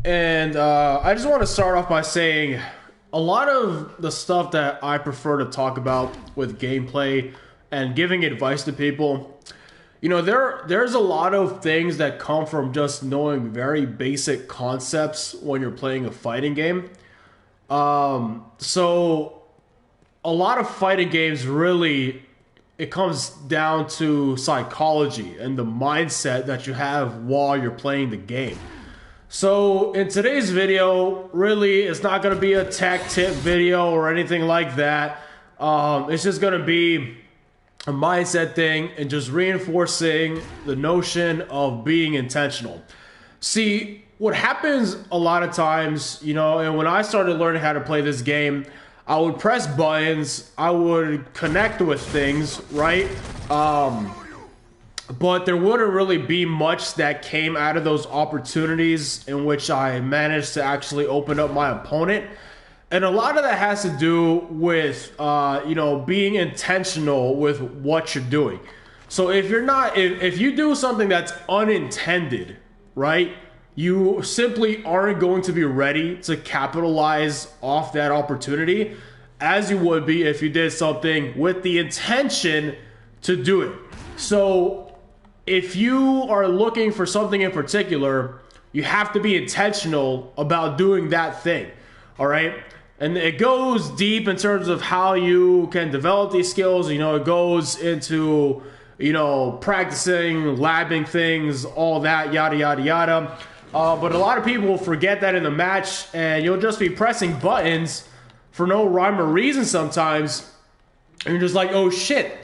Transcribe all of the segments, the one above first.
And I just want to start off by saying a lot of the stuff that I prefer to talk about with gameplay and giving advice to people, there's a lot of things that come from just knowing very basic concepts when you're playing a fighting game. So a lot of fighting games really, it comes down to psychology and the mindset that you have while you're playing the game. So in today's video, really, it's not going to be a tech tip video or anything like that. It's just going to be a mindset thing and just reinforcing the notion of being intentional. See, what happens a lot of times, and when I started learning how to play this game, I would press buttons, I would connect with things, right? But there wouldn't really be much that came out of those opportunities in which I managed to actually open up my opponent. And a lot of that has to do with, being intentional with what you're doing. So if you do something that's unintended, right, you simply aren't going to be ready to capitalize off that opportunity as you would be if you did something with the intention to do it. So if you are looking for something in particular, you have to be intentional about doing that thing, all right? And it goes deep in terms of how you can develop these skills. It goes into, practicing, labbing things, all that, yada, yada, yada. But a lot of people forget that in the match, and you'll just be pressing buttons for no rhyme or reason sometimes. And you're just like, oh shit,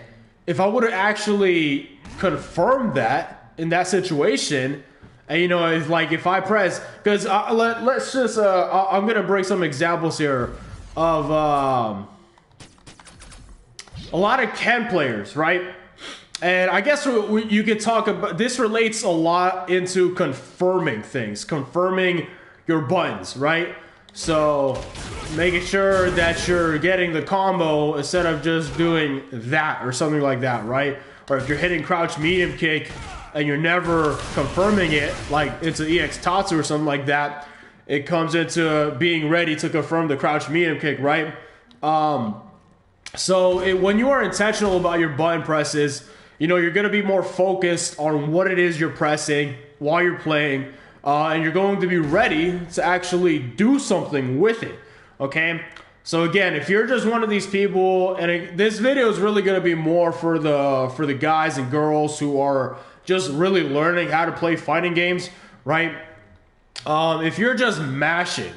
if I would have actually confirmed that in that situation, and it's like if I press, because let's just I'm gonna bring some examples here of a lot of Ken players, right? And I guess you could talk about this, relates a lot into confirming things, confirming your buttons, right? So making sure that you're getting the combo instead of just doing that or something like that, right? Or if you're hitting crouch medium kick and you're never confirming it, like into EX Tatsu or something like that, it comes into being ready to confirm the crouch medium kick, right? When you are intentional about your button presses, you're going to be more focused on what it is you're pressing while you're playing, and you're going to be ready to actually do something with it, okay? So again, if you're just one of these people, and this video is really going to be more for the guys and girls who are just really learning how to play fighting games, right? If you're just mashing,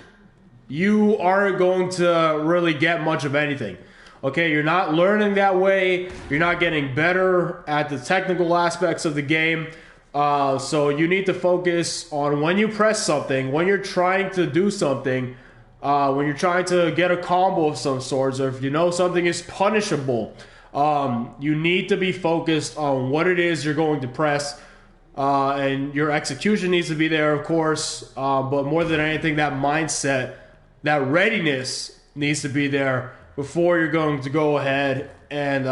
you aren't going to really get much of anything. Okay, you're not learning that way. You're not getting better at the technical aspects of the game. So you need to focus on when you press something, when you're trying to do something, when you're trying to get a combo of some sorts, or if something is punishable, you need to be focused on what it is you're going to press, and your execution needs to be there, of course, but more than anything, that mindset, that readiness needs to be there before you're going to go ahead and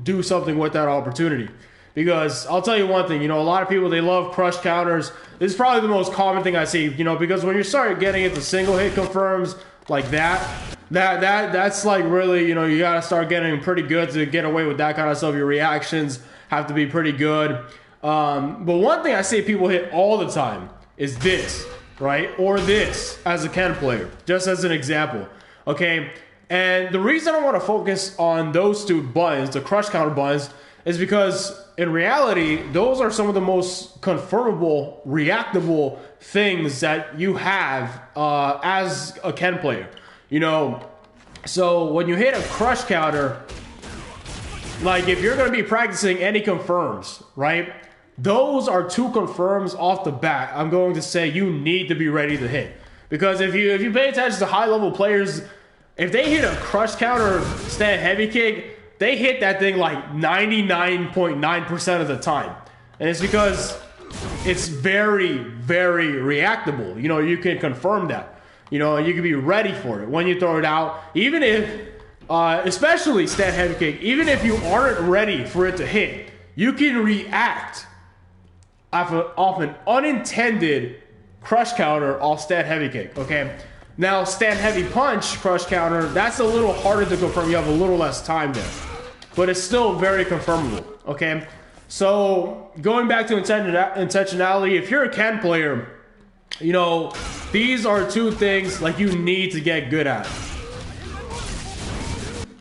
do something with that opportunity. Because I'll tell you one thing, a lot of people, they love crush counters. This is probably the most common thing I see, because when you start getting into single hit confirms like that's like really, you got to start getting pretty good to get away with that kind of stuff. Your reactions have to be pretty good. But one thing I see people hit all the time is this, right? Or this as a Ken player, just as an example, okay? And the reason I want to focus on those two buttons, the crush counter buttons, is because in reality, those are some of the most confirmable, reactable things that you have as a Ken player. So when you hit a crush counter, like if you're going to be practicing any confirms, right? Those are two confirms off the bat. I'm going to say you need to be ready to hit. Because if you pay attention to high level players, if they hit a crush counter stand heavy kick, they hit that thing like 99.9% of the time. And it's because it's very, very reactable. You can confirm that. You can be ready for it when you throw it out. Even if, especially stand heavy kick, even if you aren't ready for it to hit, you can react off an unintended crush counter off stand heavy kick, okay? Now, stand heavy punch, crush counter, that's a little harder to confirm. You have a little less time there. But it's still very confirmable, okay? So, going back to intentionality, if you're a Ken player, you know, these are two things like you need to get good at.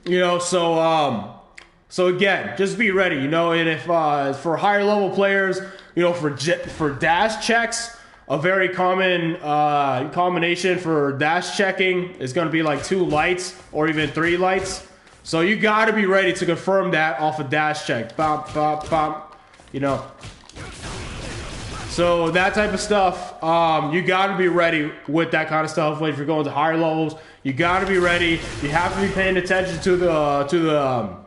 You know, so again, just be ready, you know, and if for higher level players, you know, for dash checks, a very common combination for dash checking is going to be like 2 lights or even 3 lights. So you got to be ready to confirm that off a dash check. Bop, bop, bop, you know. So that type of stuff, you got to be ready with that kind of stuff. Like if you're going to higher levels, you got to be ready. You have to be paying attention to the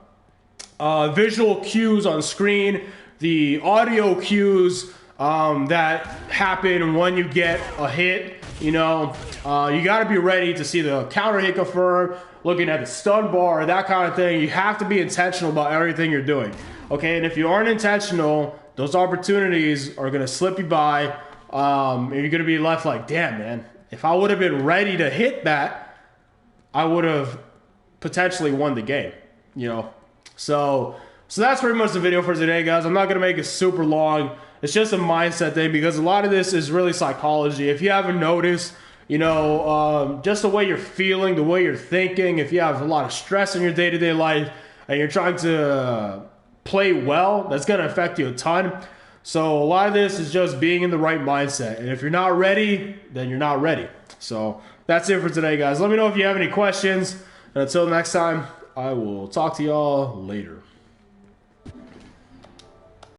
visual cues on screen, the audio cues that happen when you get a hit. You know, you got to be ready to see the counter hit confirm, looking at the stun bar, that kind of thing. You have to be intentional about everything you're doing. Okay, and if you aren't intentional, those opportunities are going to slip you by, and you're going to be left like, damn, man, if I would have been ready to hit that, I would have potentially won the game, you know? So that's pretty much the video for today, guys. I'm not going to make it super long. It's just a mindset thing because a lot of this is really psychology. If you haven't noticed, you know, just the way you're feeling, the way you're thinking, if you have a lot of stress in your day-to-day life and you're trying to play well, that's going to affect you a ton. So a lot of this is just being in the right mindset. And if you're not ready, then you're not ready. So that's it for today, guys. Let me know if you have any questions. And until next time, I will talk to y'all later.